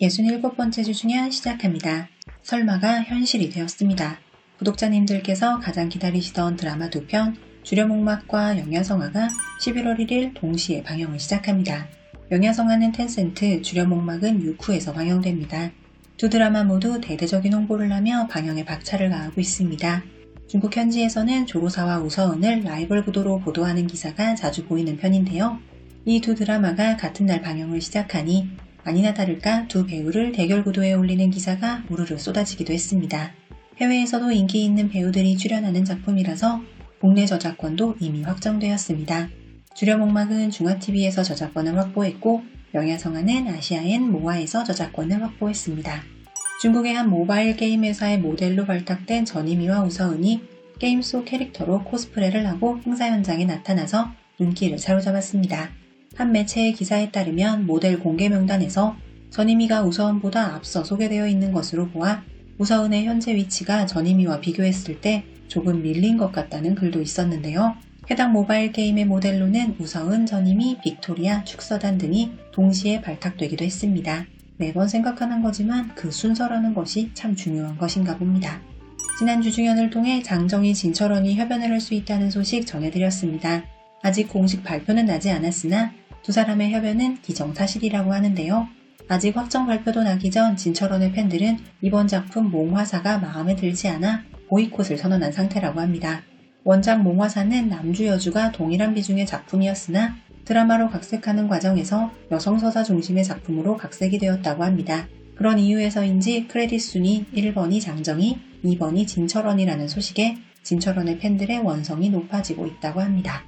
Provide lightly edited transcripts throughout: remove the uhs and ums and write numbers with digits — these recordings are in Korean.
67번째 주중연 시작합니다. 설마가 현실이 되었습니다. 구독자님들께서 가장 기다리시던 드라마 2편 주려목막과 영야성화가 11월 1일 동시에 방영을 시작합니다. 영야성화는 텐센트, 주려목막은 유쿠에서 방영됩니다. 두 드라마 모두 대대적인 홍보를 하며 방영에 박차를 가하고 있습니다. 중국 현지에서는 조로사와 우서은을 라이벌 구도로 보도하는 기사가 자주 보이는 편인데요. 이 두 드라마가 같은 날 방영을 시작하니 아니나 다를까 두 배우를 대결 구도에 올리는 기사가 우르르 쏟아지기도 했습니다. 해외에서도 인기 있는 배우들이 출연하는 작품이라서 국내 저작권도 이미 확정되었습니다. 주려목막은 중화TV에서 저작권을 확보했고 영야성화는 아시아엔 모아에서 저작권을 확보했습니다. 중국의 한 모바일 게임 회사의 모델로 발탁된 전이미와 우서은이 게임 속 캐릭터로 코스프레를 하고 행사 현장에 나타나서 눈길을 사로잡았습니다. 한 매체의 기사에 따르면 모델 공개 명단에서 전이미가 우서은보다 앞서 소개되어 있는 것으로 보아 우서은의 현재 위치가 전이미와 비교했을 때 조금 밀린 것 같다는 글도 있었는데요. 해당 모바일 게임의 모델로는 우서은, 전이미, 빅토리아, 축서단 등이 동시에 발탁되기도 했습니다. 매번 생각하는 거지만 그 순서라는 것이 참 중요한 것인가 봅니다. 지난 주중연을 통해 장정희, 진철원이 협연을 할 수 있다는 소식 전해드렸습니다. 아직 공식 발표는 나지 않았으나 두 사람의 협연은 기정사실이라고 하는데요. 아직 확정 발표도 나기 전 진철원의 팬들은 이번 작품 몽화사가 마음에 들지 않아 보이콧을 선언한 상태라고 합니다. 원작 몽화사는 남주 여주가 동일한 비중의 작품이었으나 드라마로 각색하는 과정에서 여성 서사 중심의 작품으로 각색이 되었다고 합니다. 그런 이유에서인지 크레딧 순위 1번이 장정희, 2번이 진철원이라는 소식에 진철원의 팬들의 원성이 높아지고 있다고 합니다.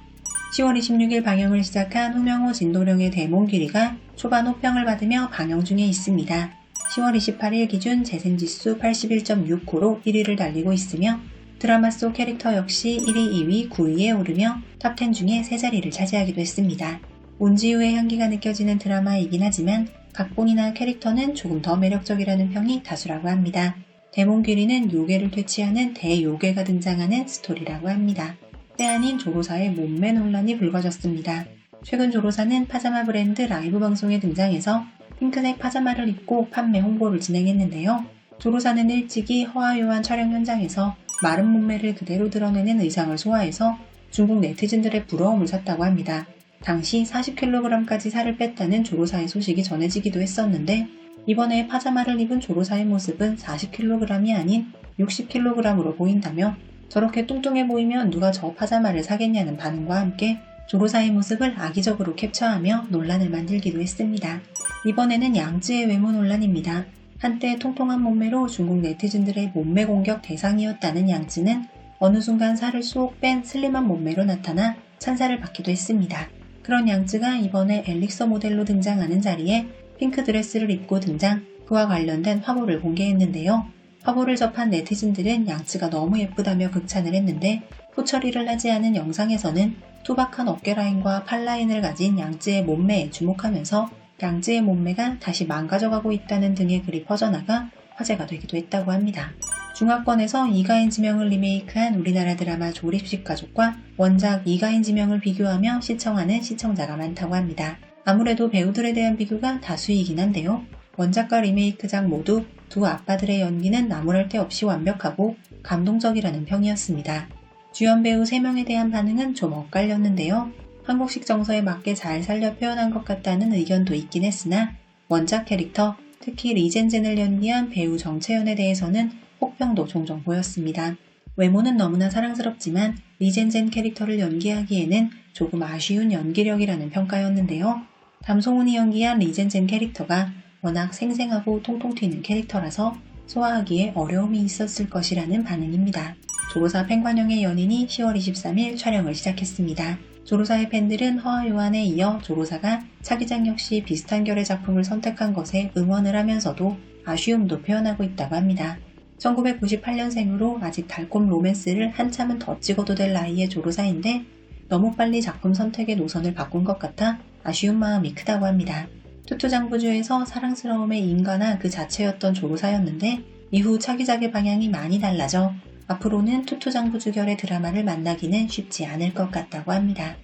10월 26일 방영을 시작한 후명호 진도령의 대몽귀리가 초반 호평을 받으며 방영 중에 있습니다. 10월 28일 기준 재생지수 81.69로 1위를 달리고 있으며 드라마 속 캐릭터 역시 1위, 2위, 9위에 오르며 탑10 중에 세 자리를 차지하기도 했습니다. 온지유의 향기가 느껴지는 드라마이긴 하지만 각본이나 캐릭터는 조금 더 매력적이라는 평이 다수라고 합니다. 대몽귀리는 요괴를 퇴치하는 대요괴가 등장하는 스토리라고 합니다. 때 아닌 조로사의 몸매 논란이 불거졌습니다. 최근 조로사는 파자마 브랜드 라이브 방송에 등장해서 핑크색 파자마를 입고 판매 홍보를 진행했는데요. 조로사는 일찍이 허아요한 촬영 현장에서 마른 몸매를 그대로 드러내는 의상을 소화해서 중국 네티즌들의 부러움을 샀다고 합니다. 당시 40kg까지 살을 뺐다는 조로사의 소식이 전해지기도 했었는데 이번에 파자마를 입은 조로사의 모습은 40kg이 아닌 60kg으로 보인다며 저렇게 뚱뚱해 보이면 누가 저 파자마를 사겠냐는 반응과 함께 조로사의 모습을 악의적으로 캡처하며 논란을 만들기도 했습니다. 이번에는 양쯔의 외모 논란입니다. 한때 통통한 몸매로 중국 네티즌들의 몸매 공격 대상이었다는 양쯔는 어느 순간 살을 쏙 뺀 슬림한 몸매로 나타나 찬사를 받기도 했습니다. 그런 양쯔가 이번에 엘릭서 모델로 등장하는 자리에 핑크 드레스를 입고 등장, 그와 관련된 화보를 공개했는데요. 화보를 접한 네티즌들은 양쯔가 너무 예쁘다며 극찬을 했는데 포처리를 하지 않은 영상에서는 투박한 어깨 라인과 팔 라인을 가진 양쯔의 몸매에 주목하면서 양쯔의 몸매가 다시 망가져가고 있다는 등의 글이 퍼져나가 화제가 되기도 했다고 합니다. 중화권에서 이가인 지명을 리메이크한 우리나라 드라마 조립식 가족과 원작 이가인 지명을 비교하며 시청하는 시청자가 많다고 합니다. 아무래도 배우들에 대한 비교가 다수이긴 한데요. 원작과 리메이크작 모두 두 아빠들의 연기는 나무랄 데 없이 완벽하고 감동적이라는 평이었습니다. 주연 배우 3명에 대한 반응은 좀 엇갈렸는데요. 한국식 정서에 맞게 잘 살려 표현한 것 같다는 의견도 있긴 했으나 원작 캐릭터, 특히 리젠젠을 연기한 배우 정채연에 대해서는 혹평도 종종 보였습니다. 외모는 너무나 사랑스럽지만 리젠젠 캐릭터를 연기하기에는 조금 아쉬운 연기력이라는 평가였는데요. 담송훈이 연기한 리젠젠 캐릭터가 워낙 생생하고 통통 튀는 캐릭터라서 소화하기에 어려움이 있었을 것이라는 반응입니다. 조로사 팬관영의 연인이 10월 23일 촬영을 시작했습니다. 조로사의 팬들은 허아요한에 이어 조로사가 차기작 역시 비슷한 결의 작품을 선택한 것에 응원을 하면서도 아쉬움도 표현하고 있다고 합니다. 1998년생으로 아직 달콤 로맨스를 한참은 더 찍어도 될 나이의 조로사인데 너무 빨리 작품 선택의 노선을 바꾼 것 같아 아쉬운 마음이 크다고 합니다. 투투장부주에서 사랑스러움의 인간화 그 자체였던 조로사였는데 이후 차기작의 방향이 많이 달라져 앞으로는 투투장부주결의 드라마를 만나기는 쉽지 않을 것 같다고 합니다.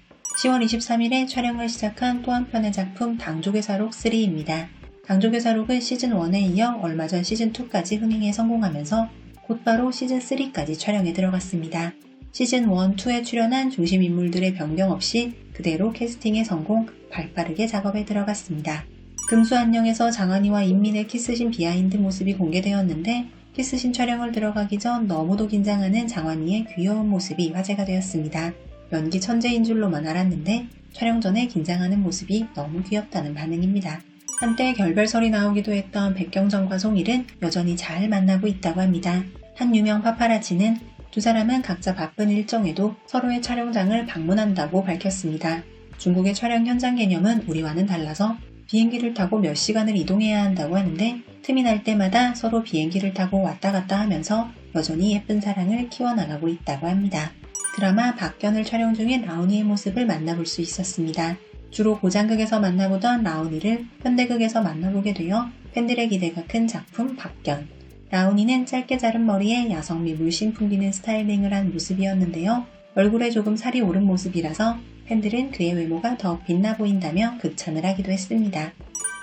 10월 23일에 촬영을 시작한 또 한편의 작품 당족의 사록 3입니다. 강조교사록은 시즌1에 이어 얼마 전 시즌2까지 흥행에 성공하면서 곧바로 시즌3까지 촬영에 들어갔습니다. 시즌 1, 2에 출연한 중심 인물들의 변경 없이 그대로 캐스팅에 성공, 발빠르게 작업에 들어갔습니다. 금수안녕에서 장한이와 인민의 키스신 비하인드 모습이 공개되었는데 키스신 촬영을 들어가기 전 너무도 긴장하는 장한이의 귀여운 모습이 화제가 되었습니다. 연기 천재인 줄로만 알았는데 촬영 전에 긴장하는 모습이 너무 귀엽다는 반응입니다. 한때 결별설이 나오기도 했던 백경정과 송일은 여전히 잘 만나고 있다고 합니다. 한 유명 파파라치는 두 사람은 각자 바쁜 일정에도 서로의 촬영장을 방문한다고 밝혔습니다. 중국의 촬영 현장 개념은 우리와는 달라서 비행기를 타고 몇 시간을 이동해야 한다고 하는데 틈이 날 때마다 서로 비행기를 타고 왔다 갔다 하면서 여전히 예쁜 사랑을 키워나가고 있다고 합니다. 드라마 박견을 촬영 중인 라온이의 모습을 만나볼 수 있었습니다. 주로 고장극에서 만나보던 라온이를 현대극에서 만나보게 되어 팬들의 기대가 큰 작품 박견. 라온이는 짧게 자른 머리에 야성미 물씬 풍기는 스타일링을 한 모습이었는데요. 얼굴에 조금 살이 오른 모습이라서 팬들은 그의 외모가 더 빛나 보인다며 극찬을 하기도 했습니다.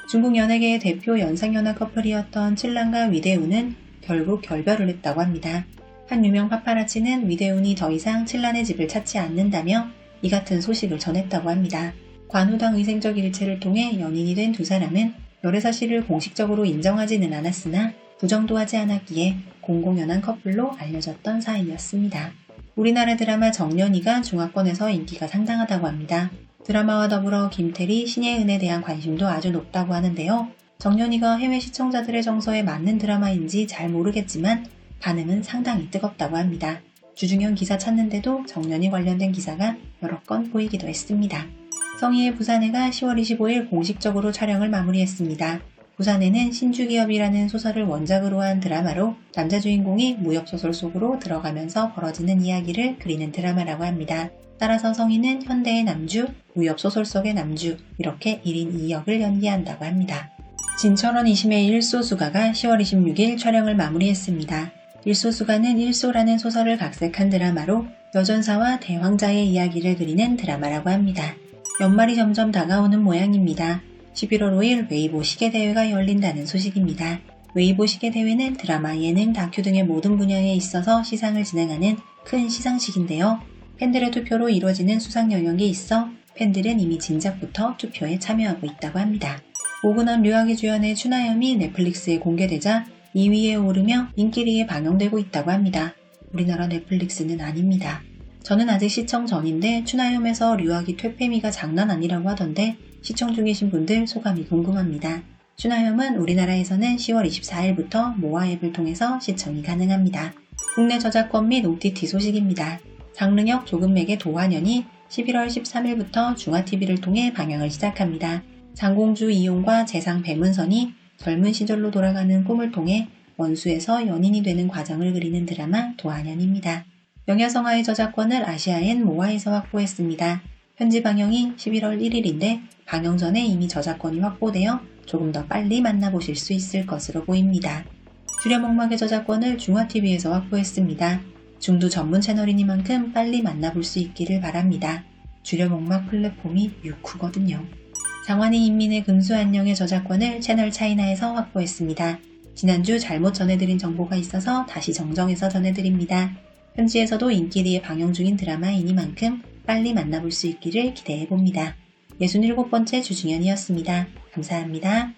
중국 연예계의 대표 연상연하 커플이었던 칠란과 위대훈은 결국 결별을 했다고 합니다. 한 유명 파파라치는 위대훈이 더 이상 칠란의 집을 찾지 않는다며 이 같은 소식을 전했다고 합니다. 관우당 의생적 일체를 통해 연인이 된 두 사람은 열애 사실을 공식적으로 인정하지는 않았으나 부정도 하지 않았기에 공공연한 커플로 알려졌던 사이였습니다. 우리나라 드라마 정년이가 중화권에서 인기가 상당하다고 합니다. 드라마와 더불어 김태리, 신예은에 대한 관심도 아주 높다고 하는데요. 정년이가 해외 시청자들의 정서에 맞는 드라마인지 잘 모르겠지만 반응은 상당히 뜨겁다고 합니다. 주중현 기사 찾는데도 정년이 관련된 기사가 여러 건 보이기도 했습니다. 성희의 부산해가 10월 25일 공식적으로 촬영을 마무리했습니다. 부산해는 신주기업이라는 소설을 원작으로 한 드라마로 남자 주인공이 무협소설 속으로 들어가면서 벌어지는 이야기를 그리는 드라마라고 합니다. 따라서 성희는 현대의 남주, 무협소설 속의 남주 이렇게 1인 2역을 연기한다고 합니다. 진철원 20의 일소수가가 10월 26일 촬영을 마무리했습니다. 일소수가는 일소라는 소설을 각색한 드라마로 여전사와 대황자의 이야기를 그리는 드라마라고 합니다. 연말이 점점 다가오는 모양입니다. 11월 5일 웨이보 시계대회가 열린다는 소식입니다. 웨이보 시계대회는 드라마, 예능, 다큐 등의 모든 분야에 있어서 시상을 진행하는 큰 시상식인데요. 팬들의 투표로 이루어지는 수상 영역이 있어 팬들은 이미 진작부터 투표에 참여하고 있다고 합니다. 오근원, 류학이 주연의 추나염이 넷플릭스에 공개되자 2위에 오르며 인기리에 방영되고 있다고 합니다. 우리나라 넷플릭스는 아닙니다. 저는 아직 시청 전인데 추나염에서 류학이 퇴폐미가 장난 아니라고 하던데 시청 중이신 분들 소감이 궁금합니다. 추나염은 우리나라에서는 10월 24일부터 모아 앱을 통해서 시청이 가능합니다. 국내 저작권 및 OTT 소식입니다. 장릉역 조금맥의 도화년이 11월 13일부터 중화TV를 통해 방영을 시작합니다. 장공주 이용과 재상 배문선이 젊은 시절로 돌아가는 꿈을 통해 원수에서 연인이 되는 과정을 그리는 드라마 도화년입니다. 영야성화의 저작권을 아시아엔 모아에서 확보했습니다. 현지 방영이 11월 1일인데 방영 전에 이미 저작권이 확보되어 조금 더 빨리 만나보실 수 있을 것으로 보입니다. 주려목막의 저작권을 중화TV에서 확보했습니다. 중두 전문 채널이니만큼 빨리 만나볼 수 있기를 바랍니다. 주려목막 플랫폼이 6구거든요. 장환희 인민의 금수안녕의 저작권을 채널 차이나에서 확보했습니다. 지난주 잘못 전해드린 정보가 있어서 다시 정정해서 전해드립니다. 현지에서도 인기리에 방영 중인 드라마이니만큼 빨리 만나볼 수 있기를 기대해봅니다. 67번째 주중현이었습니다. 감사합니다.